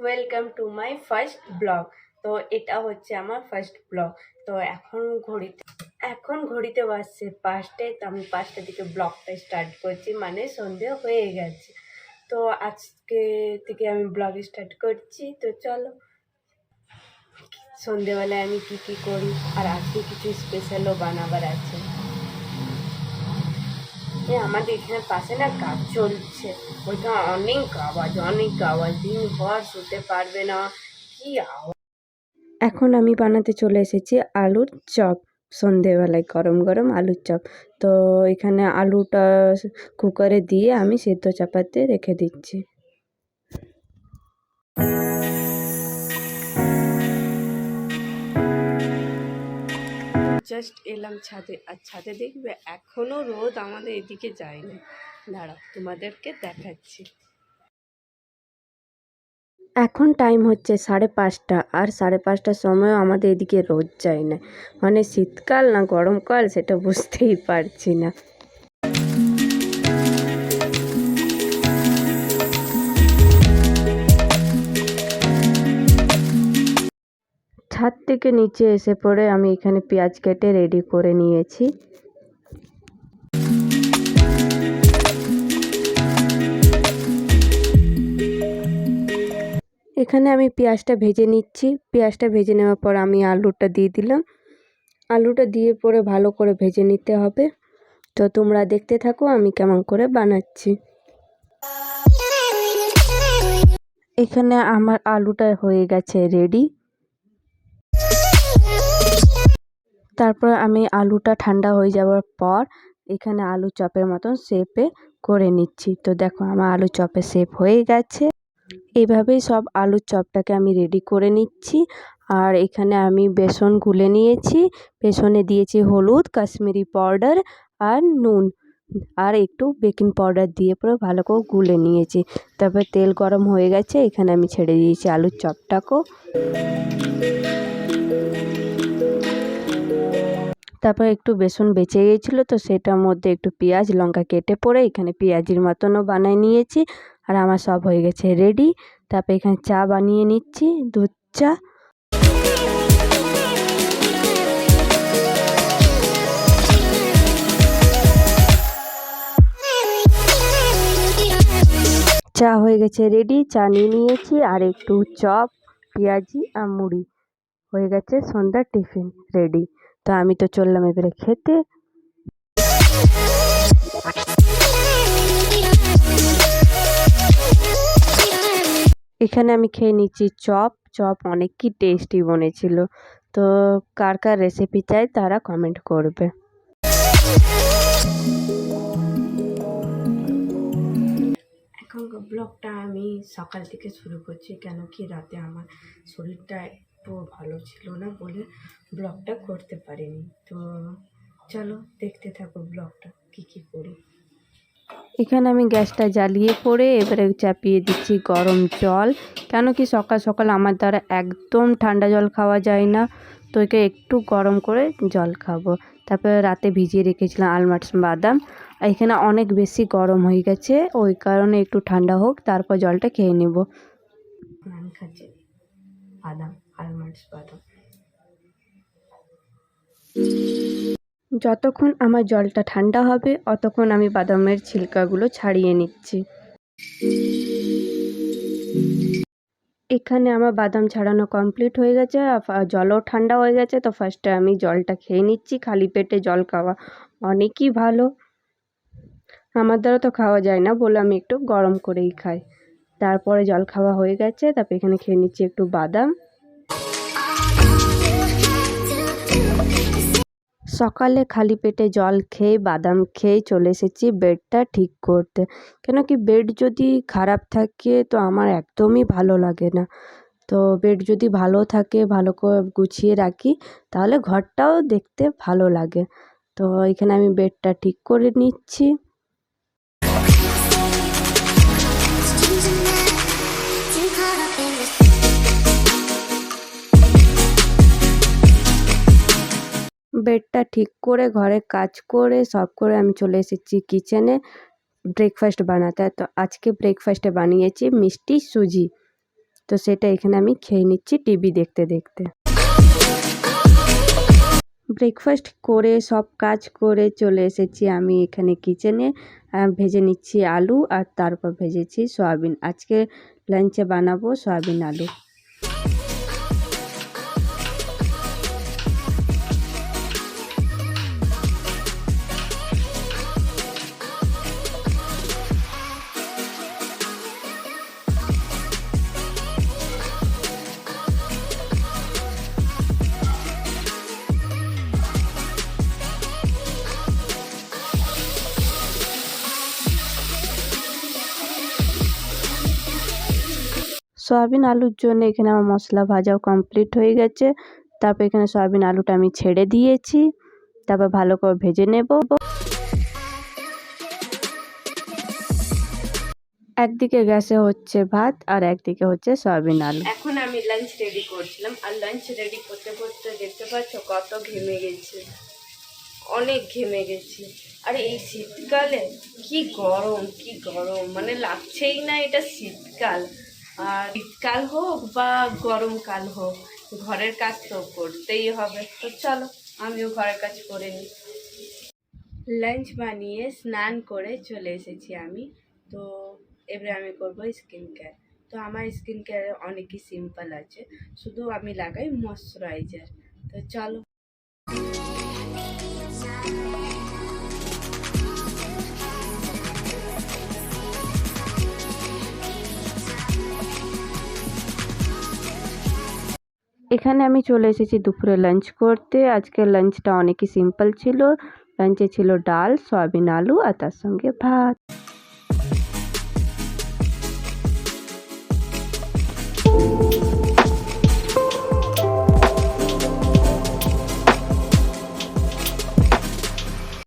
Welcome to my first blog. তো এটা হচ্ছে আমার ফার্স্ট ব্লগ। তো এখন ঘড়িতে বাজছে 5টায়। তো আমি 5টার দিকে ব্লগটা স্টার্ট করছি, মানে সন্ধে হয়ে গেছে। তো আজকে থেকে আমি ব্লগ স্টার্ট করছি। তো চলো, সন্ধেবেলায় আমি কি কি করি, আর আজকে কিছু স্পেশালও বানাবার আছে। আমাদের এখানে পাশে না কাজ চলছে, ওইটা অনেক আওয়াজ, দিনভর শুতে পারবে না, কি আওয়াজ। এখন আমি বানাতে চলে এসেছি আলুর চপ। সন্ধেবেলায় গরম গরম আলুর চপ। তো এখানে আলুটা কুকারে দিয়ে আমি সেদ্ধ চাপাতে রেখে দিচ্ছি। জাস্ট এলাম ছাদে, আর ছাদে দেখবে এখনো রোদ আমাদের এদিকে যায়নি। দাঁড়াও, তোমাদেরকে দেখাচ্ছি। এখন টাইম হচ্ছে 5:30, আর 5:30টার সময়ও আমাদের এদিকে রোদ যায় না। মানে শীতকাল না গরমকাল সেটা বুঝতেই পারছি না। ছাদ থেকে নিচে এসে পড়ে আমি এখানে পেঁয়াজ কেটে রেডি করে নিয়েছি। এখানে আমি পেঁয়াজটা ভেজে নিচ্ছি। পেঁয়াজটা ভেজে নেওয়ার পর আমি আলুটা দিয়ে দিলাম। আলুটা দিয়ে পরে ভালো করে ভেজে নিতে হবে। তো তোমরা দেখতে থাকো আমি কেমন করে বানাচ্ছি। এখানে আমার আলুটা হয়ে গেছে রেডি। তারপর আমি আলুটা ঠান্ডা হয়ে যাওয়ার পর এখানে আলু চপের মতন শেপে করে নিচ্ছি। তো দেখো আমার আলু চপের শেপ হয়ে গেছে। এইভাবেই সব আলুর চপটাকে আমি রেডি করে নিচ্ছি। আর এখানে আমি বেসন গুলে নিয়েছি। বেসনে দিয়েছি হলুদ, কাশ্মীরি পাউডার আর নুন, আর একটু বেকিং পাউডার দিয়ে পুরো ভালো করে গুলে নিয়েছি। তারপর তেল গরম হয়ে গেছে, এখানে আমি ছেড়ে দিয়েছি আলুর চপটাকেও। তারপর একটু বেসন বেঁচে গিয়েছিলো, তো সেটার মধ্যে একটু পেঁয়াজ লঙ্কা কেটে পরে এখানে পেঁয়াজির মতনও বানিয়ে নিয়েছি। আর আমার সব হয়ে গেছে রেডি। তারপর এখানে চা বানিয়ে নিচ্ছি, দুধ চা। চা হয়ে গেছে রেডি, চা নিয়ে নিয়েছি আর একটু চপ, পেঁয়াজি আর মুড়ি হয়ে গেছে সন্ধ্যার টিফিন রেডি। তো আমি তো চললাম এবারে খেতে। এখানে আমি খেয়ে নিচ্ছি চপ। চপ অনেকই টেস্টি বনেছিল। তো কার কার রেসিপি চাই তারা কমেন্ট করবে। এখনকার ব্লগটা আমি সকাল থেকে শুরু করছি, কেন কি রাতে আমার শরীরটা একটু ভালো ছিল না বলে ব্লগটা করতে পারিনি। তো চলো দেখতে থাকো ব্লগটা কি কি করি। এখানে আমি গ্যাসটা জ্বালিয়ে পড়ে এবারে চাপিয়ে দিচ্ছি গরম জল। কেন কি সকাল সকাল আমার দ্বারা একদম ঠান্ডা জল খাওয়া যায় না, তো একে একটু গরম করে জল খাবো। তারপরে রাতে ভিজিয়ে রেখেছিলাম আলমন্ডস বাদাম। এখানে অনেক বেশি গরম হয়ে গেছে, ওই কারণে একটু ঠান্ডা হোক তারপর জলটা খেয়ে নেব। আমি খাচ্ছি বাদাম, আলমন্ডস বাদাম। যতক্ষণ আমার জলটা ঠান্ডা হবে অতক্ষণ আমি বাদামের ছিলকাগুলো ছাড়িয়ে নিচ্ছি। এখানে আমার বাদাম ছাড়ানো কমপ্লিট হয়ে গেছে, জলও ঠান্ডা হয়ে গেছে। তো ফার্স্টে আমি জলটা খেয়ে নিচ্ছি। খালি পেটে জল খাওয়া অনেকই ভালো। আমার দ্বারা তো খাওয়া যায় না বলে আমি একটু গরম করেই খাই। তারপরে জল খাওয়া হয়ে গেছে, তারপর এখানে খেয়ে নিচ্ছি একটু বাদাম। সকালে খালি পেটে জল খেয়ে বাদাম খেয়ে চলে এসেছি বেডটা ঠিক করতে। কেন কি বেড যদি খারাপ থাকে তো আমার একদমই ভালো লাগে না। তো বেড যদি ভালো থাকে, ভালো করে গুছিয়ে রাখি, তাহলে ঘরটাও দেখতে ভালো লাগে। তো এখানে আমি বেডটা ঠিক করে নিচ্ছি। বেডটা ঠিক করে ঘরে কাজ করে সব করে আমি চলে এসেছি কিচেনে ব্রেকফাস্ট বানাতে। তো আজকে ব্রেকফাস্টে বানিয়েছি মিষ্টি সুজি। তো সেটা এখানে আমি খেয়ে নিচ্ছি টিভি দেখতে দেখতে। ব্রেকফাস্ট করে সব কাজ করে চলে এসেছি আমি এখানে কিচেনে। ভেজে নিচ্ছি আলু আর তারপর ভেজেছি সয়াবিন। আজকে লাঞ্চে বানাবো সয়াবিন আলু। সয়াবিন আলুর জন্য এখানে আমার মশলা ভাজাও কমপ্লিট হয়ে গেছে। তারপর এখানে সয়াবিন আলুটা আমি ছেড়ে দিয়েছি, তারপর ভালো করে ভেজে নেব। একদিকে গ্যাসে হচ্ছে ভাত আর একদিকে হচ্ছে সয়াবিন আলু। এখন আমি লাঞ্চ রেডি করছিলাম, আর লাঞ্চ রেডি করতে করতে দেখতে পাচ্ছ কত ঘেমে গেছি, অনেক ঘেমে গেছি। আর এই শীতকালে কি গরম, মানে লাগছেই না এটা শীতকাল। আর শীতকাল হোক বা গরমকাল হোক, ঘরের কাজ তো করতেই হবে। তো চলো আমিও ঘরের কাজ করে নিই। লাঞ্চ বানিয়ে স্নান করে চলে এসেছি আমি। তো এবারে আমি করবো স্কিন কেয়ার। তো আমার স্কিন কেয়ার অনেকই সিম্পল আছে, শুধু আমি লাগাই ময়শ্চারাইজার। তো চলো। এখানে আমি চলে এসেছি দুপুরে লাঞ্চ করতে। আজকের লাঞ্চটা অনেকই সিম্পল ছিল। লাঞ্চে ছিল ডাল, সয়াবিন আলু আর তার সঙ্গে ভাত।